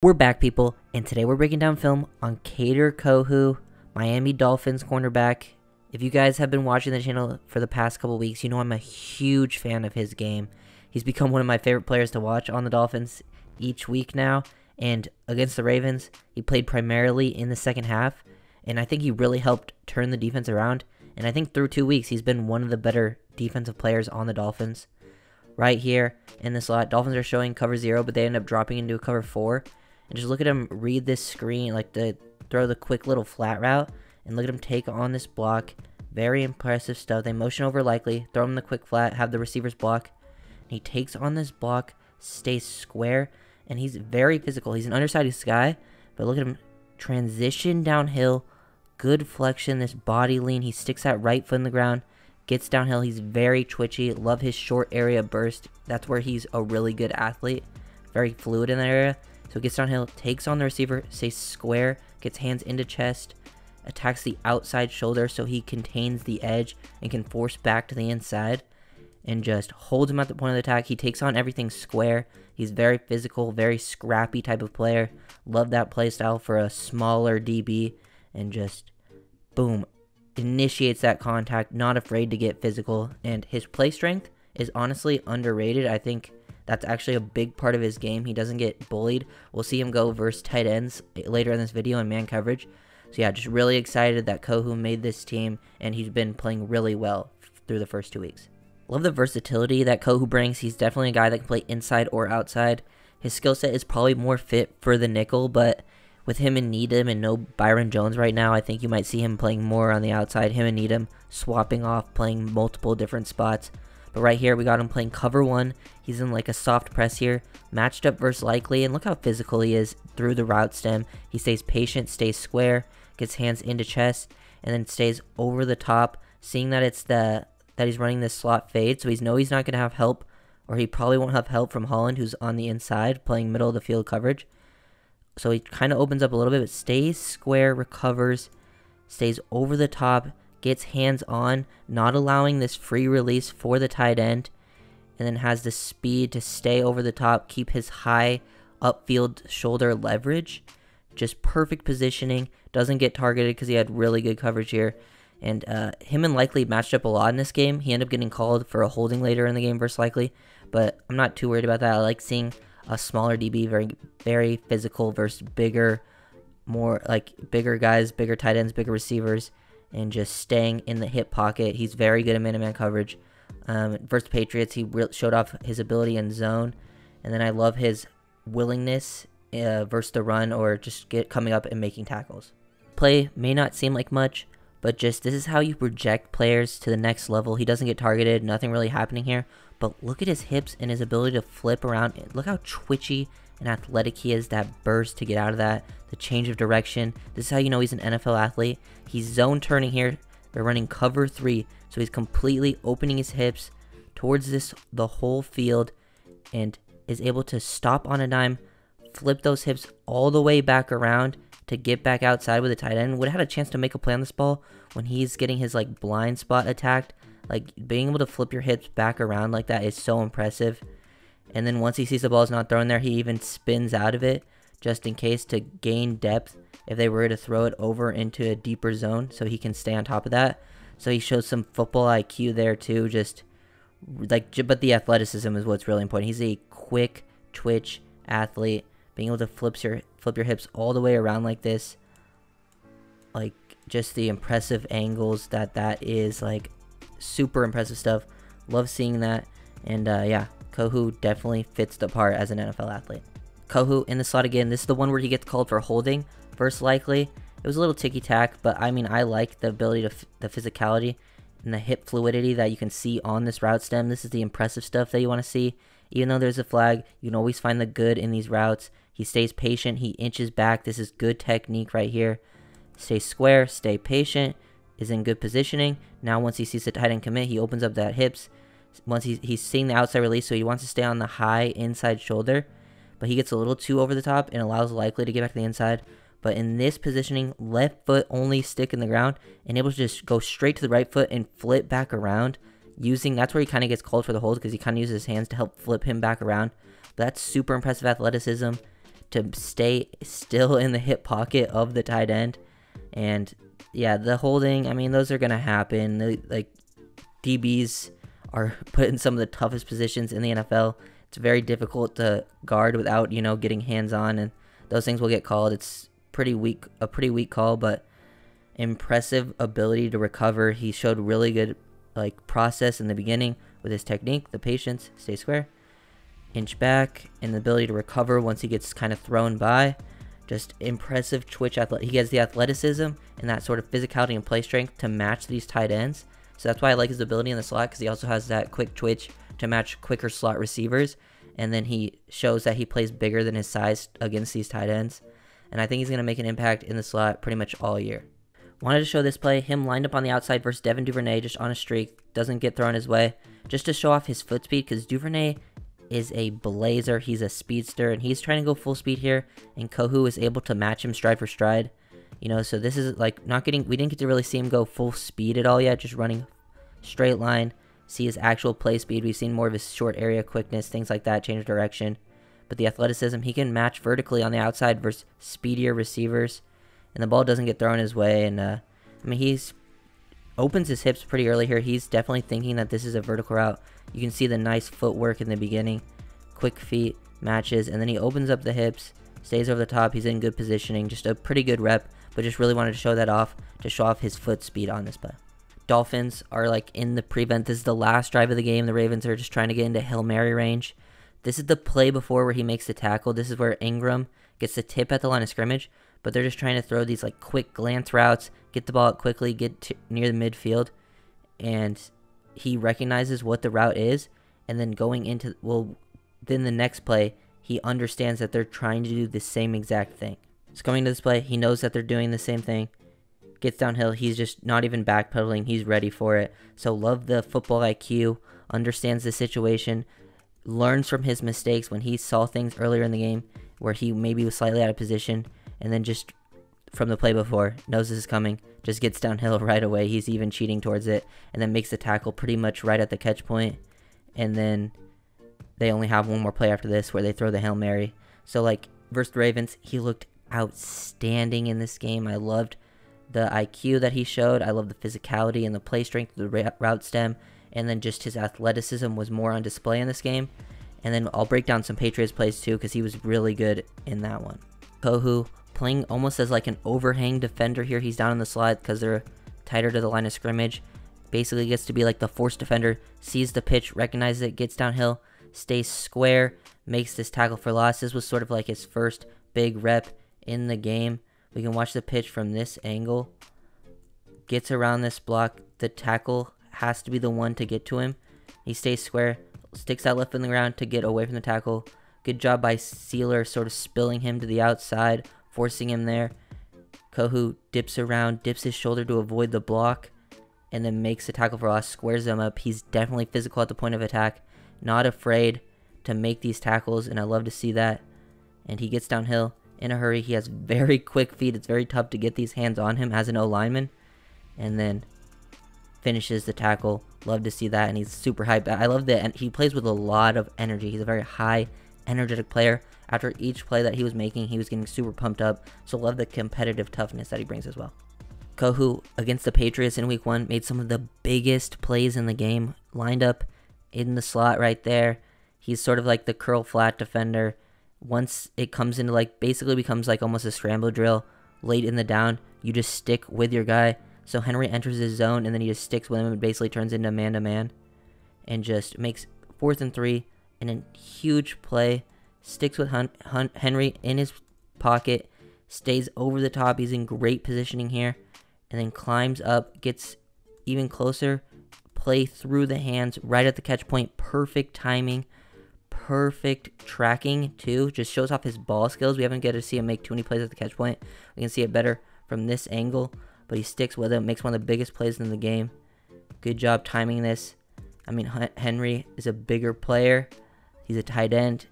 We're back, people, and today we're breaking down film on Kader Kohou, Miami Dolphins cornerback. If you guys have been watching the channel for the past couple weeks, you know I'm a huge fan of his game. He's become one of my favorite players to watch on the Dolphins each week now, and against the Ravens, he played primarily in the second half, and I think he really helped turn the defense around, and I think through 2 weeks, he's been one of the better defensive players on the Dolphins. Right here in the slot, Dolphins are showing cover 0, but they end up dropping into a cover 4. And just look at him read this screen, like throw the quick little flat route, and look at him take on this block. Very impressive stuff. They motion over likely, throw him the quick flat, have the receivers block. And he takes on this block, stays square, and he's very physical. He's an undersized guy, but look at him transition downhill, good flexion, this body lean. He sticks that right foot in the ground, gets downhill. He's very twitchy. Love his short area burst. That's where he's a really good athlete. Very fluid in that area. So gets downhill, takes on the receiver, stays square, gets hands into chest, attacks the outside shoulder so he contains the edge and can force back to the inside, and just holds him at the point of the attack. He takes on everything square. He's very physical, very scrappy type of player. Love that play style for a smaller DB, and just, boom, initiates that contact, not afraid to get physical, and his play strength is honestly underrated. I think that's actually a big part of his game. He doesn't get bullied. We'll see him go versus tight ends later in this video in man coverage. So yeah, just really excited that Kohou made this team, and he's been playing really well through the first 2 weeks. Love the versatility that Kohou brings. He's definitely a guy that can play inside or outside. His skill set is probably more fit for the nickel, but with him and Needham and no Byron Jones right now, I think you might see him playing more on the outside. Him and Needham swapping off, playing multiple different spots. But right here, we got him playing cover 1. He's in like a soft press here, matched up versus likely, and look how physical he is through the route stem. He stays patient, stays square, gets hands into chest, and then stays over the top, seeing that it's that he's running this slot fade, so he's not going to have help, or he probably won't have help from Holland, who's on the inside, playing middle of the field coverage. So he kind of opens up a little bit, but stays square, recovers, stays over the top, gets hands on, not allowing this free release for the tight end, and then has the speed to stay over the top, keep his high upfield shoulder leverage. Just perfect positioning, doesn't get targeted because he had really good coverage here. And him and Likely matched up a lot in this game. He ended up getting called for a holding later in the game versus Likely, but I'm not too worried about that. I like seeing a smaller DB, very physical versus bigger, more like bigger guys, bigger tight ends, bigger receivers, and just staying in the hip pocket. He's very good at man-to-man coverage. Versus Patriots, he showed off his ability in zone, and then I love his willingness versus the run, or just coming up and making tackles. Play may not seem like much, but just this is how you project players to the next level. He doesn't get targeted, nothing really happening here, but look at his hips and his ability to flip around. Look how twitchy and athletic he is, that burst to get out of that, the change of direction. This is how you know he's an NFL athlete. He's zone turning here. They're running cover 3, so he's completely opening his hips towards the whole field, and is able to stop on a dime, flip those hips all the way back around to get back outside with a tight end. Would have had a chance to make a play on this ball when he's getting his like blind spot attacked. Like, being able to flip your hips back around like that is so impressive. And then once he sees the ball is not thrown there, he even spins out of it just in case, to gain depth if they were to throw it over into a deeper zone, so he can stay on top of that. So he shows some football IQ there too, just like, but the athleticism is what's really important. He's a quick twitch athlete, being able to flip your hips all the way around like this, like just the impressive angles that is, like super impressive stuff. Love seeing that. And yeah, Kohou definitely fits the part as an NFL athlete. Kohou in the slot again. This is the one where he gets called for holding versus Likely. It was a little ticky-tack, but I mean, I like the ability to the physicality and the hip fluidity that you can see on this route stem. This is the impressive stuff that you want to see. Even though there's a flag, you can always find the good in these routes. He stays patient. He inches back. This is good technique right here. Stay square. Stay patient. Is in good positioning. Now once he sees the tight end commit, he opens up that hips. Once he's seeing the outside release, so he wants to stay on the high inside shoulder. But he gets a little too over the top and allows Likely to get back to the inside. But in this positioning, left foot only stick in the ground, and able to just go straight to the right foot and flip back around. That's where he kind of gets called for the hold, because he kind of uses his hands to help flip him back around. But that's super impressive athleticism. to stay still in the hip pocket of the tight end. And yeah, the holding, I mean, those are going to happen. Like, DBs are put in some of the toughest positions in the NFL. It's very difficult to guard without, getting hands-on, and those things will get called. It's a pretty weak call, but impressive ability to recover. He showed really good, process in the beginning with his technique, the patience, stay square, inch back, and the ability to recover once he gets kind of thrown by. Just impressive twitch. He has the athleticism and that sort of physicality and play strength to match these tight ends. So that's why I like his ability in the slot, because he also has that quick twitch to match quicker slot receivers. And then he shows that he plays bigger than his size against these tight ends. And I think he's going to make an impact in the slot pretty much all year. Wanted to show this play, him lined up on the outside versus Devin Duvernay, just on a streak, doesn't get thrown his way, just to show off his foot speed, because Duvernay is a blazer. He's a speedster, and he's trying to go full speed here, and Kohou is able to match him stride for stride. So this is we didn't get to really see him go full speed at all yet, just running straight line, see his actual play speed. We've seen more of his short area quickness, things like that, change of direction. But the athleticism, he can match vertically on the outside versus speedier receivers, and the ball doesn't get thrown his way. And he's opens his hips pretty early here. He's definitely thinking that this is a vertical route. You can see the nice footwork in the beginning, quick feet, matches, and then he opens up the hips, stays over the top. He's in good positioning, just a pretty good rep, but just really wanted to show that off, to show off his foot speed on this play. Dolphins are in the prevent. This is the last drive of the game. The Ravens are just trying to get into Hail Mary range. This is the play before where he makes the tackle. This is where Ingram gets the tip at the line of scrimmage, but they're just trying to throw these quick glance routes, get the ball out quickly, get near the midfield, and he recognizes what the route is, and then then the next play, he understands that they're trying to do the same exact thing. So coming to this play, he knows that they're doing the same thing, gets downhill, he's just not even backpedaling, he's ready for it. So love the football IQ, understands the situation, learns from his mistakes when he saw things earlier in the game where he maybe was slightly out of position, and then just from the play before, knows this is coming, just gets downhill right away. He's even cheating towards it, and then makes the tackle pretty much right at the catch point. And then they only have one more play after this where they throw the Hail Mary. So versus the Ravens, he looked outstanding in this game. I loved the IQ that he showed. I love the physicality and the play strength of the route stem, and then just his athleticism was more on display in this game. And then I'll break down some Patriots plays too, because he was really good in that one. Kohou playing almost as an overhang defender here. He's down in the slot because they're tighter to the line of scrimmage. Basically gets to be the force defender, sees the pitch, recognizes it, gets downhill, stays square, makes this tackle for loss. This was sort of his first big rep in the game. We can watch the pitch from this angle. Gets around this block. The tackle has to be the one to get to him. He stays square, sticks that left in the ground to get away from the tackle. Good job by Sealer, sort of spilling him to the outside, forcing him there. Kohou dips around, dips his shoulder to avoid the block, and then makes a tackle for loss, squares them up. He's definitely physical at the point of attack, not afraid to make these tackles, and I love to see that. And he gets downhill in a hurry. He has very quick feet. It's very tough to get these hands on him as an O-lineman, and then finishes the tackle. Love to see that, and he's super hyped. I love that, and he plays with a lot of energy. He's a very high, energetic player. After each play that he was making, he was getting super pumped up, so love the competitive toughness that he brings as well. Kohou, against the Patriots in week 1, made some of the biggest plays in the game, lined up in the slot right there. He's sort of the curl flat defender. Once it comes into basically becomes almost a scramble drill late in the down, you just stick with your guy. So Henry enters his zone, and then he just sticks with him and basically turns into man-to-man and just makes 4th and 3 in a huge play. Sticks with Henry in his pocket, stays over the top. He's in great positioning here, and then climbs up, gets even closer, play through the hands right at the catch point. Perfect timing, perfect tracking too. Just shows off his ball skills. We haven't get to see him make too many plays at the catch point. We can see it better from this angle, but he sticks with it, makes one of the biggest plays in the game. Good job timing this. Henry is a bigger player. He's a tight end,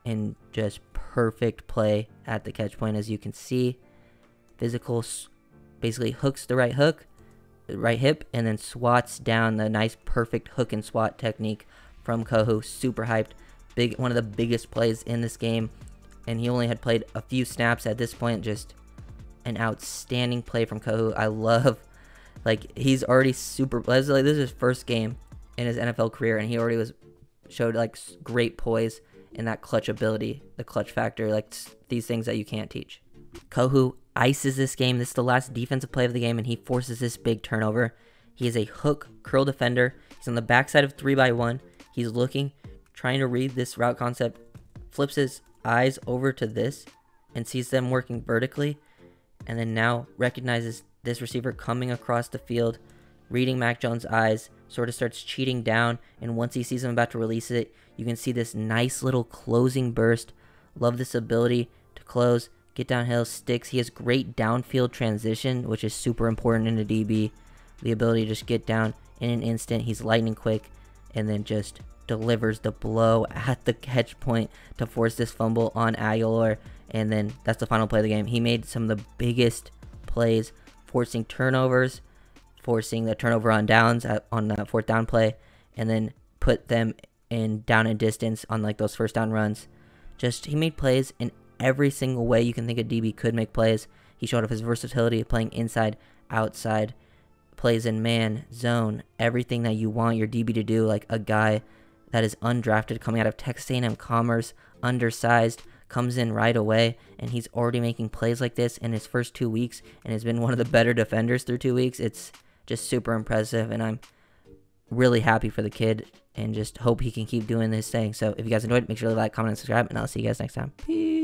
and just perfect play at the catch point, as you can see. Physical, basically hooks the right hip, and then swats down. The nice perfect hook and swat technique from Kohou. Super hyped. One of the biggest plays in this game. and he only had played a few snaps at this point. Just an outstanding play from Kohou. I love, like, he's already super, this is his first game in his NFL career, and he already showed like great poise and that clutch ability, the clutch factor, like these things that you can't teach. Kohou ices this game. This is the last defensive play of the game, and he forces this big turnover. He is a hook curl defender. He's on the backside of 3x1. He's looking, trying to read this route concept, flips his eyes over to this and sees them working vertically, and then now recognizes this receiver coming across the field, reading Mac Jones' eyes, sort of starts cheating down, and once he sees him about to release it, you can see this nice little closing burst. Love this ability to close, get downhill, sticks. He has great downfield transition, which is super important in a DB. The ability to just get down in an instant. He's lightning quick, and then just delivers the blow at the catch point to force this fumble on Aguilar, and then that's the final play of the game. He made some of the biggest plays, forcing turnovers, forcing the turnover on downs on that 4th down play, and then put them in down and distance on like those first down runs. Just, he made plays in every single way you can think a DB could make plays. He showed off his versatility, playing inside, outside, plays in man, zone, everything that you want your DB to do. Like a guy that is undrafted, coming out of Texas A&M Commerce, undersized, comes in right away, and he's already making plays like this in his first 2 weeks, and has been one of the better defenders through 2 weeks. It's just super impressive, and I'm really happy for the kid, and just hope he can keep doing this thing. So if you guys enjoyed, make sure to like, comment, and subscribe, and I'll see you guys next time. Peace.